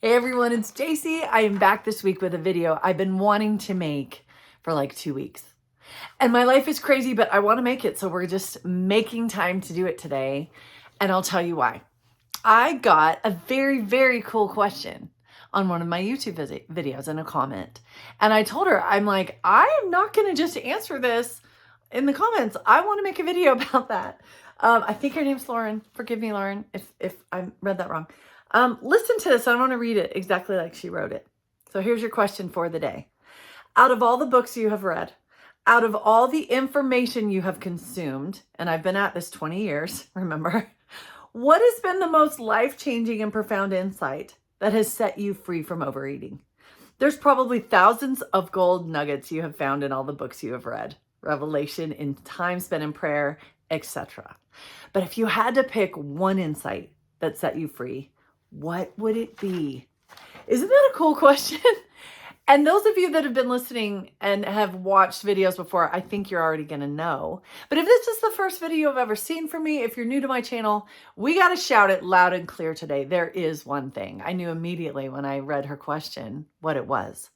Hey everyone, it's JC. I am back this week with a video I've been wanting to make for like 2 weeks. And my life is crazy, but I want to make it. So we're just making time to do it today. And I'll tell you why. I got a very, very cool question on one of my YouTube videos in a comment. And I told her, I'm like, I am not going to just answer this in the comments. I want to make a video about that. I think her name's Lauren. Forgive me, Lauren, if I read that wrong. Listen to this. I want to read it exactly like she wrote it. So here's your question for the day. Out of all the books you have read, out of all the information you have consumed, and I've been at this 20 years, remember, what has been the most life-changing and profound insight that has set you free from overeating? There's probably thousands of gold nuggets you have found in all the books you have read, revelation in time spent in prayer, etc. But if you had to pick one insight that set you free, what would it be? Isn't that a cool question? And those of you that have been listening and have watched videos before, I think you're already going to know. But if this is the first video I've ever seen from me, if you're new to my channel, we got to shout it loud and clear today. There is one thing. I knew immediately when I read her question what it was.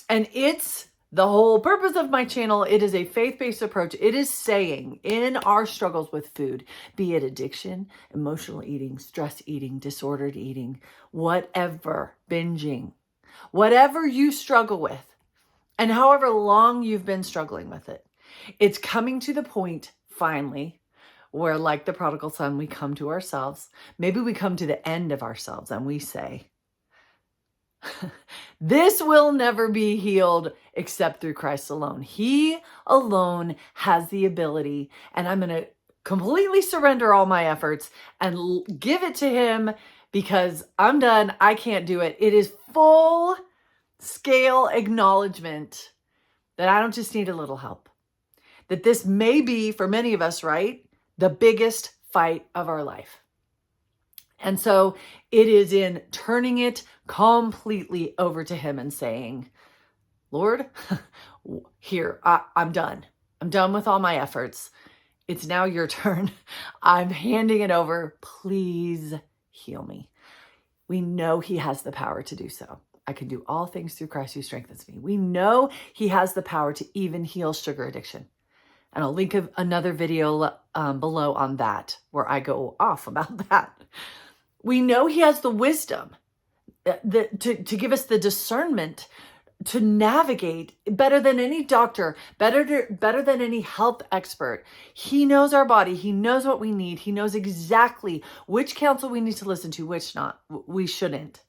And it's the whole purpose of my channel. It is a faith-based approach. It is saying in our struggles with food, be it addiction, emotional eating, stress eating, disordered eating, whatever, binging, whatever you struggle with, and however long you've been struggling with it, it's coming to the point finally where, like the prodigal son, we come to ourselves. Maybe we come to the end of ourselves and we say, this will never be healed except through Christ alone. He alone has the ability, and I'm going to completely surrender all my efforts and give it to him because I'm done. I can't do it. It is full scale acknowledgement that I don't just need a little help. That this may be, for many of us, right, the biggest fight of our life. And so it is in turning it completely over to him and saying, Lord, here, I'm done. I'm done with all my efforts. It's now your turn. I'm handing it over. Please heal me. We know he has the power to do so. I can do all things through Christ who strengthens me. We know he has the power to even heal sugar addiction. And I'll link another video below on that where I go off about that. We know he has the wisdom to give us the discernment to navigate better than any doctor, better than any health expert. He knows our body. He knows what we need. He knows exactly which counsel we need to listen to, which not. We shouldn't.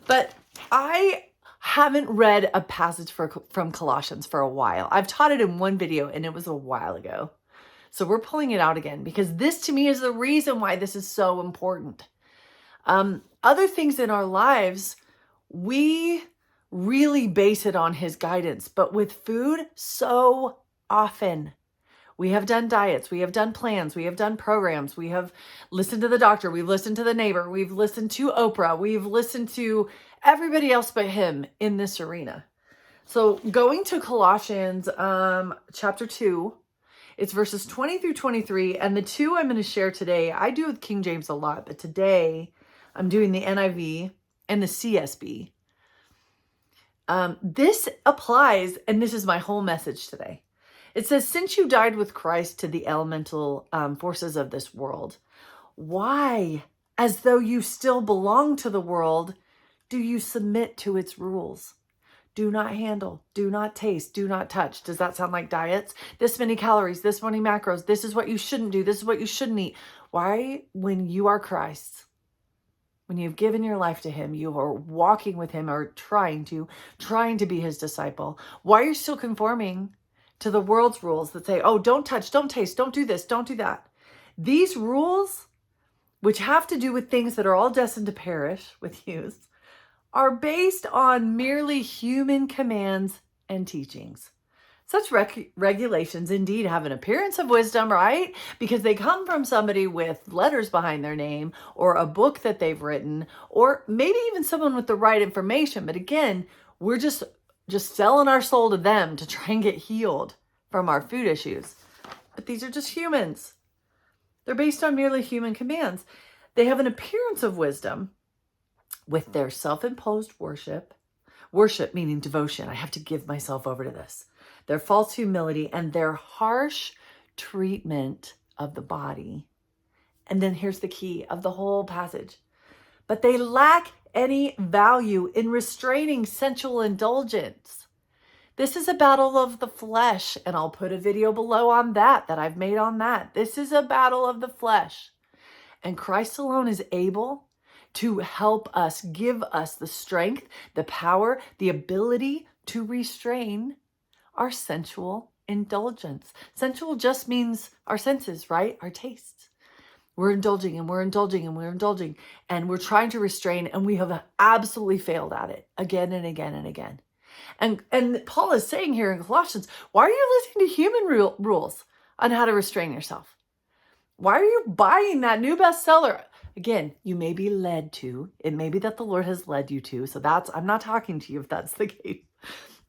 But I haven't read a passage from Colossians for a while. I've taught it in one video and it was a while ago. So we're pulling it out again because this to me is the reason why this is so important. Other things in our lives, we really base it on his guidance. But with food, so often we have done diets, we have done plans, we have done programs, we have listened to the doctor, we've listened to the neighbor, we've listened to Oprah, we've listened to everybody else but him in this arena. So going to Colossians chapter 2, it's verses 20 through 23. And the two I'm going to share today, I do with King James a lot, but today I'm doing the NIV and the CSB. This applies, and this is my whole message today. It says, since you died with Christ to the elemental forces of this world, why, as though you still belong to the world, do you submit to its rules? Do not handle, do not taste, do not touch. Does that sound like diets? This many calories, this many macros, this is what you shouldn't do, this is what you shouldn't eat. Why, when you are Christ's, when you've given your life to him, you are walking with him or trying to be his disciple, why are you still conforming to the world's rules that say, oh, don't touch, don't taste, don't do this, don't do that? These rules, which have to do with things that are all destined to perish with use, are based on merely human commands and teachings. Such regulations indeed have an appearance of wisdom, right? Because they come from somebody with letters behind their name or a book that they've written, or maybe even someone with the right information. But again, we're just selling our soul to them to try and get healed from our food issues. But these are just humans. They're based on merely human commands. They have an appearance of wisdom, with their self-imposed worship meaning devotion. I have to give myself over to this. Their false humility and their harsh treatment of the body. And then here's the key of the whole passage. But they lack any value in restraining sensual indulgence. This is a battle of the flesh, and I'll put a video below on that I've made on that. This is a battle of the flesh. And Christ alone is able to help us, give us the strength, the power, the ability to restrain our sensual indulgence. Sensual just means our senses, right? Our tastes. We're indulging and we're indulging and we're indulging and we're trying to restrain, and we have absolutely failed at it again and again and again. And Paul is saying here in Colossians, why are you listening to human rules on how to restrain yourself? Why are you buying that new bestseller? Again, you may be led to. It may be that the Lord has led you to. So I'm not talking to you if that's the case.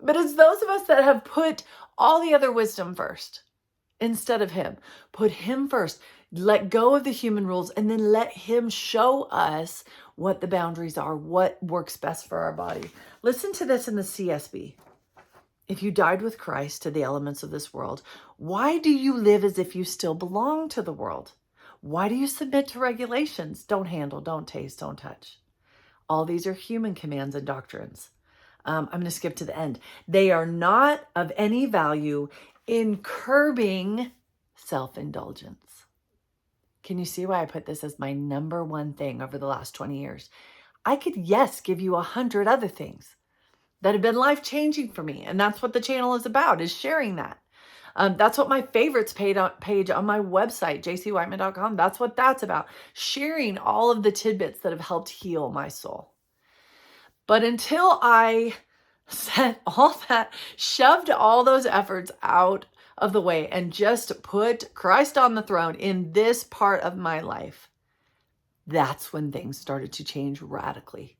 But it's those of us that have put all the other wisdom first instead of him. Put him first. Let go of the human rules and then let him show us what the boundaries are, what works best for our body. Listen to this in the CSB. If you died with Christ to the elements of this world, why do you live as if you still belong to the world? Why do you submit to regulations? Don't handle, don't taste, don't touch. All these are human commands and doctrines. I'm going to skip to the end. They are not of any value in curbing self-indulgence. Can you see why I put this as my number one thing over the last 20 years? I could, yes, give you 100 other things that have been life-changing for me. And that's what the channel is about, is sharing that. That's what my favorites page on my website, jcwhiteman.com, that's what that's about. Sharing all of the tidbits that have helped heal my soul. But until I set all that, shoved all those efforts out of the way and just put Christ on the throne in this part of my life, that's when things started to change radically.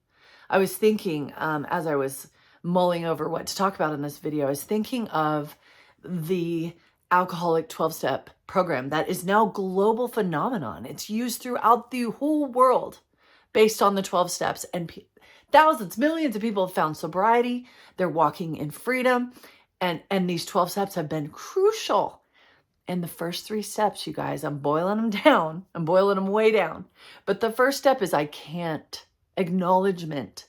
I was thinking, as I was mulling over what to talk about in this video, I was thinking of the alcoholic 12-step program that is now a global phenomenon. It's used throughout the whole world based on the 12 steps, and thousands, millions of people have found sobriety. They're walking in freedom, and these 12 steps have been crucial. And the first 3 steps, you guys, I'm boiling them down. I'm boiling them way down. But the first step is I can't. Acknowledgement.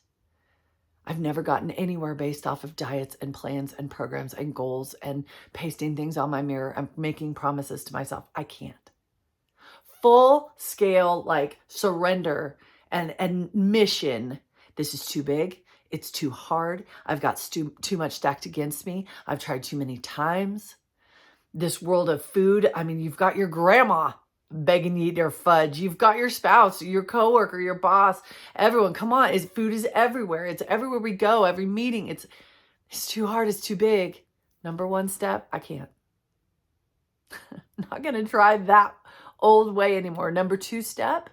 I've never gotten anywhere based off of diets and plans and programs and goals and pasting things on my mirror and making promises to myself. I can't. Full scale, like surrender and mission. This is too big. It's too hard. I've got too much stacked against me. I've tried too many times. This world of food, I mean, you've got your grandma begging you to eat their fudge. You've got your spouse, your coworker, your boss, everyone. Come on, food is everywhere. It's everywhere we go, every meeting. It's too hard. It's too big. Number 1 step, I can't. Not going to try that old way anymore. Number 2 step,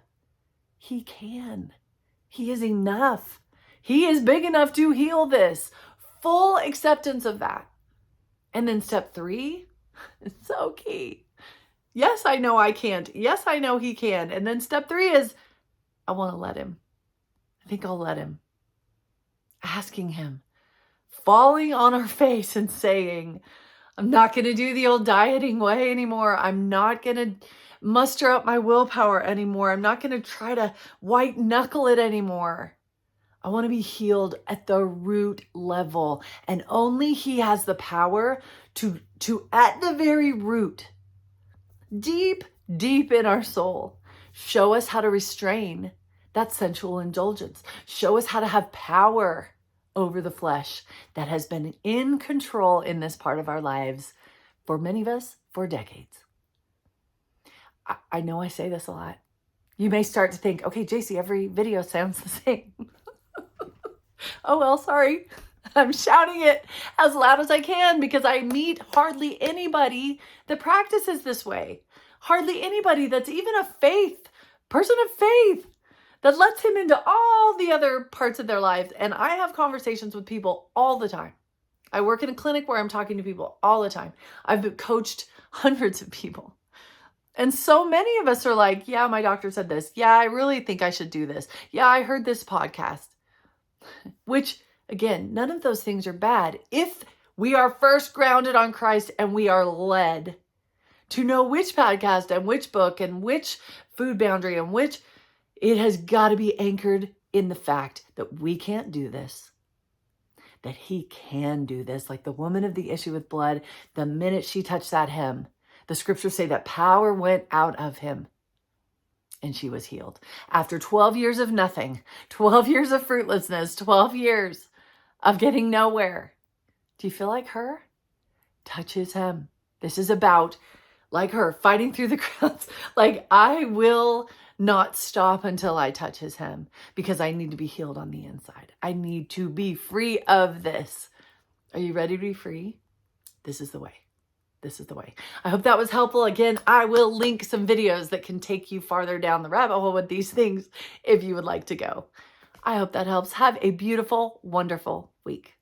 he can. He is enough. He is big enough to heal this. Full acceptance of that. And then step 3, it's so key. Yes, I know I can't. Yes, I know he can. And then step 3 is, I want to let him. I think I'll let him. Asking him. Falling on our face and saying, I'm not going to do the old dieting way anymore. I'm not going to muster up my willpower anymore. I'm not going to try to white knuckle it anymore. I want to be healed at the root level. And only he has the power to at the very root, deep, deep in our soul, show us how to restrain that sensual indulgence. Show us how to have power over the flesh that has been in control in this part of our lives for many of us for decades. I know I say this a lot. You may start to think, okay, JC, every video sounds the same. Oh, well, sorry. I'm shouting it as loud as I can because I meet hardly anybody that practices this way. Hardly anybody that's even a person of faith that lets him into all the other parts of their lives. And I have conversations with people all the time. I work in a clinic where I'm talking to people all the time. I've coached hundreds of people. And so many of us are like, yeah, my doctor said this. Yeah, I really think I should do this. Yeah, I heard this podcast. Which, again, none of those things are bad if we are first grounded on Christ and we are led to know which podcast and which book and which food boundary and which, it has got to be anchored in the fact that we can't do this, that he can do this. Like the woman of the issue with blood, the minute she touched that hem, the scriptures say that power went out of him and she was healed. After 12 years of nothing, 12 years of fruitlessness, 12 years of getting nowhere. Do you feel like her? Touch his hem. This is about, like her, fighting through the crowds. Like, I will not stop until I touch his hem because I need to be healed on the inside. I need to be free of this. Are you ready to be free? This is the way. This is the way. I hope that was helpful. Again, I will link some videos that can take you farther down the rabbit hole with these things if you would like to go. I hope that helps. Have a beautiful, wonderful week.